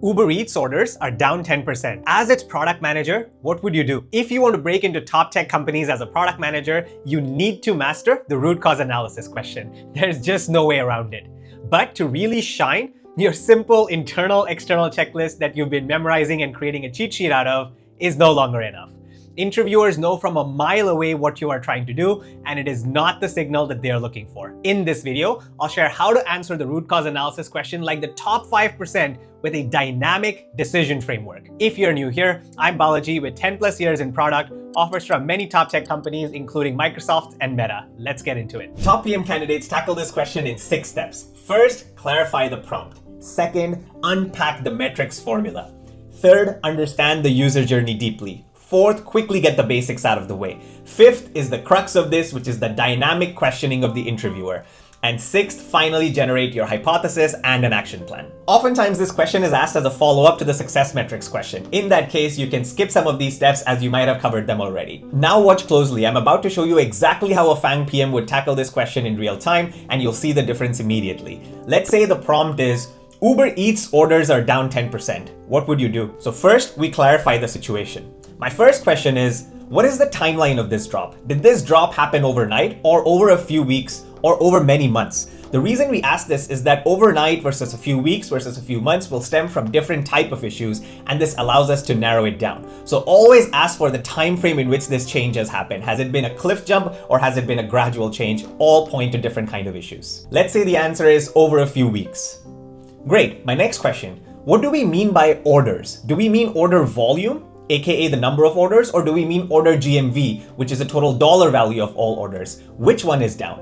Uber Eats orders are down 10%. As its product manager, what would you do? If you want to break into top tech companies as a product manager, you need to master the root cause analysis question. There's just no way around it. But to really shine, your simple internal-external checklist that you've been memorizing and creating a cheat sheet out of is no longer enough. Interviewers know from a mile away what you are trying to do, and it is not the signal that they're looking for. In this video, I'll share how to answer the root cause analysis question like the top 5% with a dynamic decision framework. If you're new here, I'm Balaji with 10 plus years in product, offers from many top tech companies, including Microsoft and Meta. Let's get into it. Top PM candidates tackle this question in 6 steps. First, clarify the prompt. Second, unpack the metrics formula. Third, understand the user journey deeply. Fourth, quickly get the basics out of the way. Fifth is the crux of this, which is the dynamic questioning of the interviewer. And sixth, finally generate your hypothesis and an action plan. Oftentimes, this question is asked as a follow-up to the success metrics question. In that case, you can skip some of these steps as you might have covered them already. Now watch closely. I'm about to show you exactly how a FANG PM would tackle this question in real time, and you'll see the difference immediately. Let's say the prompt is, Uber Eats orders are down 10%. What would you do? So first, we clarify the situation. My first question is, what is the timeline of this drop? Did this drop happen overnight or over a few weeks or over many months? The reason we ask this is that overnight versus a few weeks versus a few months will stem from different type of issues, and this allows us to narrow it down. So always ask for the time frame in which this change has happened. Has it been a cliff jump or has it been a gradual change? All point to different kind of issues. Let's say the answer is over a few weeks. Great, my next question. What do we mean by orders? Do we mean order volume, aka the number of orders, or do we mean order GMV, which is the total dollar value of all orders? Which one is down?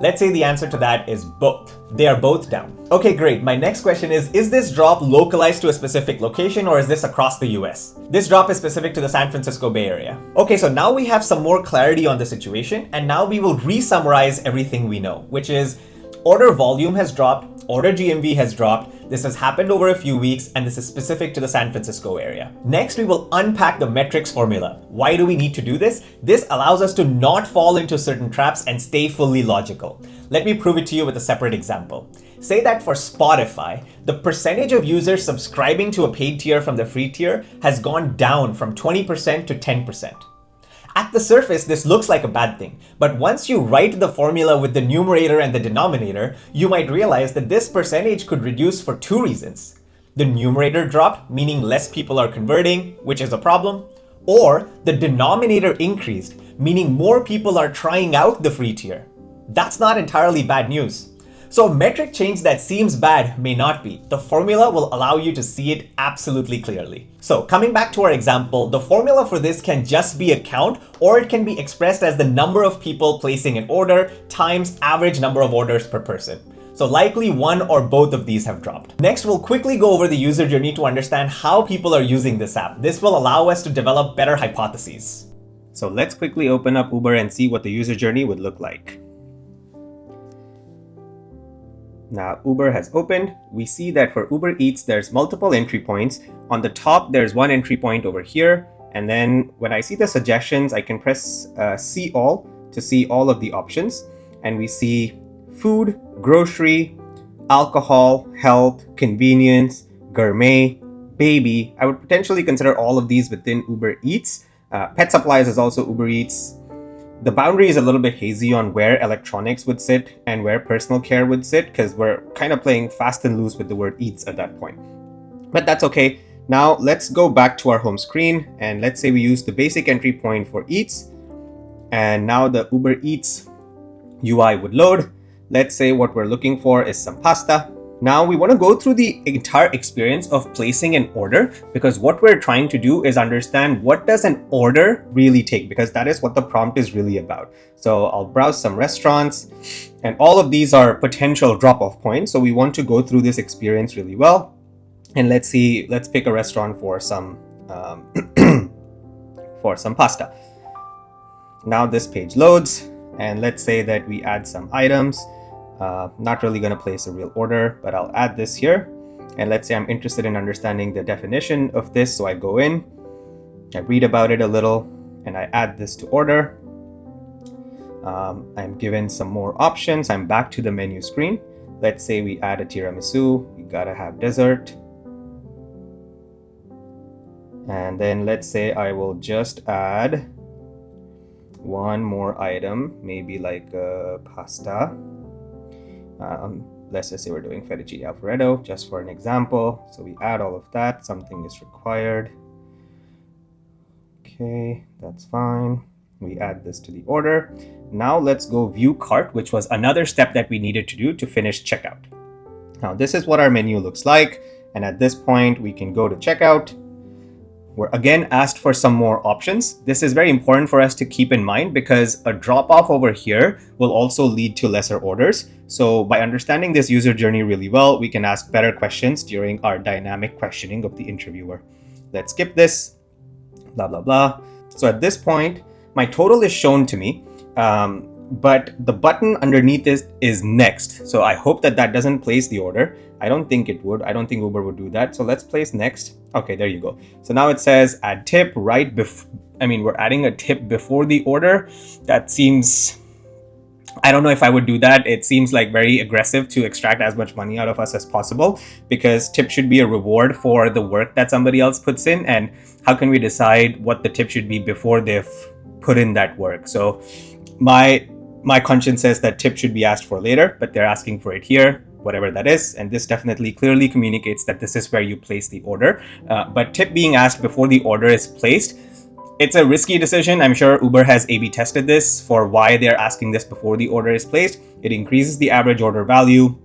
Let's say the answer to that is both. They are both down. Okay, great. My next question is this drop localized to a specific location or is this across the US? This drop is specific to the San Francisco Bay Area. Okay, so now we have some more clarity on the situation, and now we will re-summarize everything we know, which is order volume has dropped, order GMV has dropped, this has happened over a few weeks, and this is specific to the San Francisco area. Next, we will unpack the metrics formula. Why do we need to do this? This allows us to not fall into certain traps and stay fully logical. Let me prove it to you with a separate example. Say that for Spotify, the percentage of users subscribing to a paid tier from the free tier has gone down from 20% to 10%. At the surface, this looks like a bad thing, but once you write the formula with the numerator and the denominator, you might realize that this percentage could reduce for 2 reasons. The numerator dropped, meaning less people are converting, which is a problem, or the denominator increased, meaning more people are trying out the free tier. That's not entirely bad news. So a metric change that seems bad may not be. The formula will allow you to see it absolutely clearly. So coming back to our example, the formula for this can just be a count, or it can be expressed as the number of people placing an order times average number of orders per person. So likely one or both of these have dropped. Next, we'll quickly go over the user journey to understand how people are using this app. This will allow us to develop better hypotheses. So let's quickly open up Uber and see what the user journey would look like. Now Uber has opened. We see that for Uber Eats, there's multiple entry points. On the top, there's one entry point over here. And then when I see the suggestions, I can press see all to see all of the options. And we see food, grocery, alcohol, health, convenience, gourmet, baby. I would potentially consider all of these within Uber Eats. Pet supplies is also Uber Eats. The boundary is a little bit hazy on where electronics would sit and where personal care would sit, because we're kind of playing fast and loose with the word eats at that point. But that's okay. Now let's go back to our home screen, and let's say we use the basic entry point for eats. And now the Uber Eats UI would load. Let's say what we're looking for is some pasta. Now we want to go through the entire experience of placing an order, because what we're trying to do is understand what does an order really take, because that is what the prompt is really about. So I'll browse some restaurants, and all of these are potential drop-off points. So we want to go through this experience really well. And let's pick a restaurant for some for some pasta. Now this page loads, and let's say that we add some items. Not really going to place a real order, but I'll add this here. And let's say I'm interested in understanding the definition of this. So I go in, I read about it a little, and I add this to order. I'm given some more options. I'm back to the menu screen. Let's say we add a tiramisu. You gotta have dessert. And then let's say I will just add one more item, maybe like pasta. Let's just say we're doing fettuccine alfredo, just for an example. So we add all of that, something is required. Okay, that's fine. We add this to the order. Now let's go view cart, which was another step that we needed to do to finish checkout. Now this is what our menu looks like. And at this point, we can go to checkout. We're again asked for some more options. This is very important for us to keep in mind because a drop off over here will also lead to lesser orders. So by understanding this user journey really well, we can ask better questions during our dynamic questioning of the interviewer. Let's skip this, blah, blah, blah. So at this point, my total is shown to me, but the button underneath is next. So I hope that doesn't place the order. I don't think it would. I don't think Uber would do that. So let's place next. Okay, there you go. So now it says add tip right before, we're adding a tip before the order. That seems, I don't know if I would do that. It seems like very aggressive to extract as much money out of us as possible, because tip should be a reward for the work that somebody else puts in. And how can we decide what the tip should be before they've put in that work? So my conscience says that tip should be asked for later, but they're asking for it here, whatever that is. And this definitely clearly communicates that this is where you place the order. But tip being asked before the order is placed, it's a risky decision. I'm sure Uber has A/B tested this for why they're asking this before the order is placed. It increases the average order value.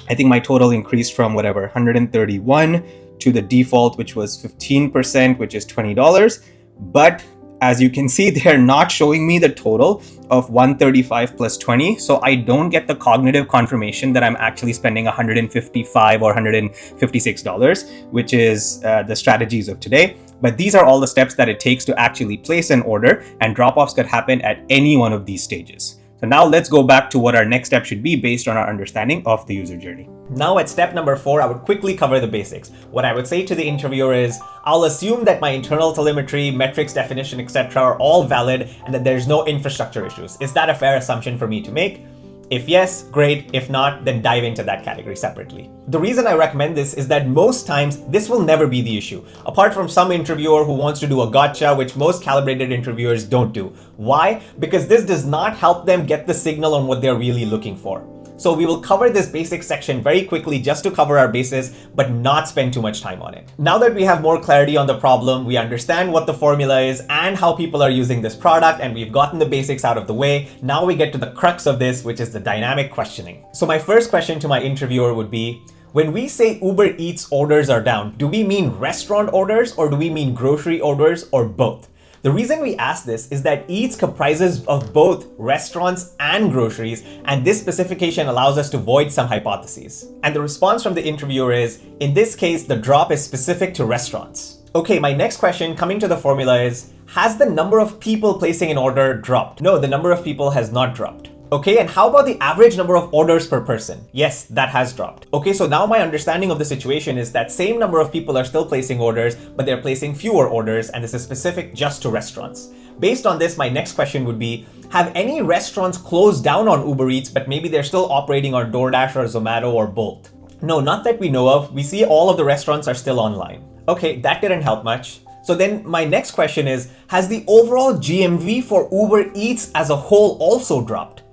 I think my total increased from 131 to the default, which was 15%, which is $20. But as you can see, they're not showing me the total of 135 plus 20. So I don't get the cognitive confirmation that I'm actually spending $155 or $156, which is the strategies of today. But these are all the steps that it takes to actually place an order, and drop-offs could happen at any one of these stages. So now let's go back to what our next step should be based on our understanding of the user journey. Now at step number 4, I would quickly cover the basics. What I would say to the interviewer is, I'll assume that my internal telemetry, metrics definition, etc. are all valid and that there's no infrastructure issues. Is that a fair assumption for me to make? If yes, great. If not, then dive into that category separately. The reason I recommend this is that most times this will never be the issue, apart from some interviewer who wants to do a gotcha, which most calibrated interviewers don't do. Why? Because this does not help them get the signal on what they're really looking for. So we will cover this basic section very quickly just to cover our bases, but not spend too much time on it. Now that we have more clarity on the problem, we understand what the formula is and how people are using this product, and we've gotten the basics out of the way, now we get to the crux of this, which is the dynamic questioning. So my first question to my interviewer would be, when we say Uber Eats orders are down, do we mean restaurant orders or do we mean grocery orders or both? The reason we ask this is that Eats comprises of both restaurants and groceries, and this specification allows us to void some hypotheses. And the response from the interviewer is, in this case, the drop is specific to restaurants. Okay, my next question coming to the formula is, has the number of people placing an order dropped? No, the number of people has not dropped. Okay, and how about the average number of orders per person? Yes, that has dropped. Okay, so now my understanding of the situation is that same number of people are still placing orders, but they're placing fewer orders, and this is specific just to restaurants. Based on this, my next question would be, have any restaurants closed down on Uber Eats, but maybe they're still operating on DoorDash or Zomato or Bolt? No, not that we know of. We see all of the restaurants are still online. Okay, that didn't help much. So then my next question is, has the overall GMV for Uber Eats as a whole also dropped?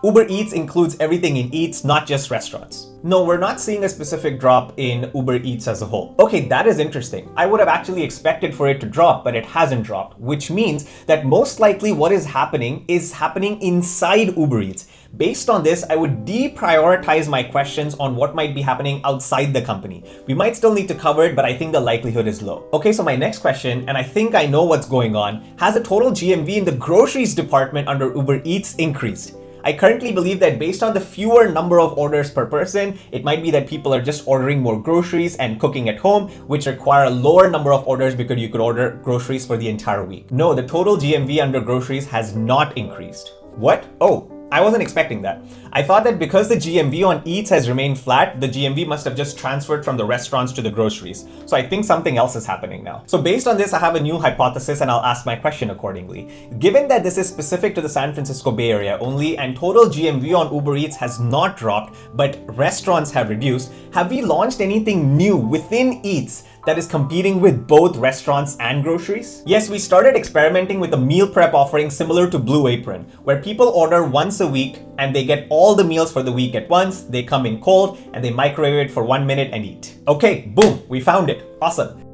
Uber Eats includes everything in Eats, not just restaurants. No, we're not seeing a specific drop in Uber Eats as a whole. Okay, that is interesting. I would have actually expected for it to drop, but it hasn't dropped, which means that most likely what is happening inside Uber Eats. Based on this, I would deprioritize my questions on what might be happening outside the company. We might still need to cover it, but I think the likelihood is low. Okay, so my next question, and I think I know what's going on, has the total GMV in the groceries department under Uber Eats increased? I currently believe that based on the fewer number of orders per person, it might be that people are just ordering more groceries and cooking at home, which require a lower number of orders because you could order groceries for the entire week. No, the total GMV under groceries has not increased. What? Oh, I wasn't expecting that. I thought that because the GMV on Eats has remained flat, the GMV must have just transferred from the restaurants to the groceries. So I think something else is happening now. So based on this, I have a new hypothesis and I'll ask my question accordingly. Given that this is specific to the San Francisco Bay Area only and total GMV on Uber Eats has not dropped, but restaurants have reduced, have we launched anything new within Eats that is competing with both restaurants and groceries? Yes, we started experimenting with a meal prep offering similar to Blue Apron, where people order once a week and they get all the meals for the week at once, they come in cold, and they microwave it for 1 minute and eat. Okay, boom, we found it. Awesome.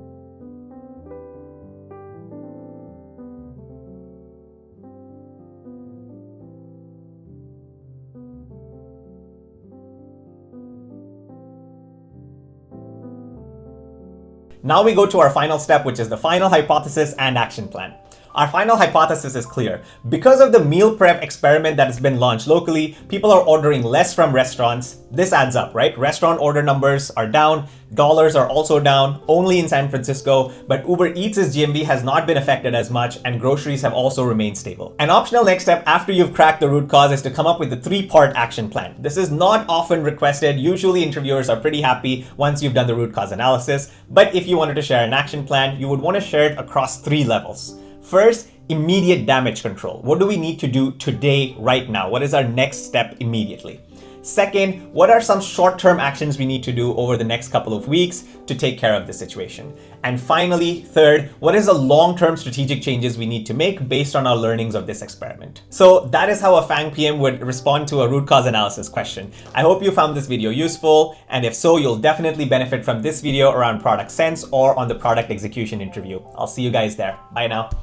Now we go to our final step, which is the final hypothesis and action plan. Our final hypothesis is clear. Because of the meal prep experiment that has been launched locally, people are ordering less from restaurants. This adds up, right? Restaurant order numbers are down, dollars are also down, only in San Francisco, but Uber Eats' GMV has not been affected as much, and groceries have also remained stable. An optional next step after you've cracked the root cause is to come up with a 3-part action plan. This is not often requested. Usually interviewers are pretty happy once you've done the root cause analysis, but if you wanted to share an action plan, you would want to share it across 3 levels. First, immediate damage control. What do we need to do today, right now? What is our next step immediately? Second, what are some short-term actions we need to do over the next couple of weeks to take care of the situation? And finally, third, what is the long-term strategic changes we need to make based on our learnings of this experiment? So that is how a FANG PM would respond to a root cause analysis question. I hope you found this video useful, and if so, you'll definitely benefit from this video around product sense or on the product execution interview. I'll see you guys there. Bye now.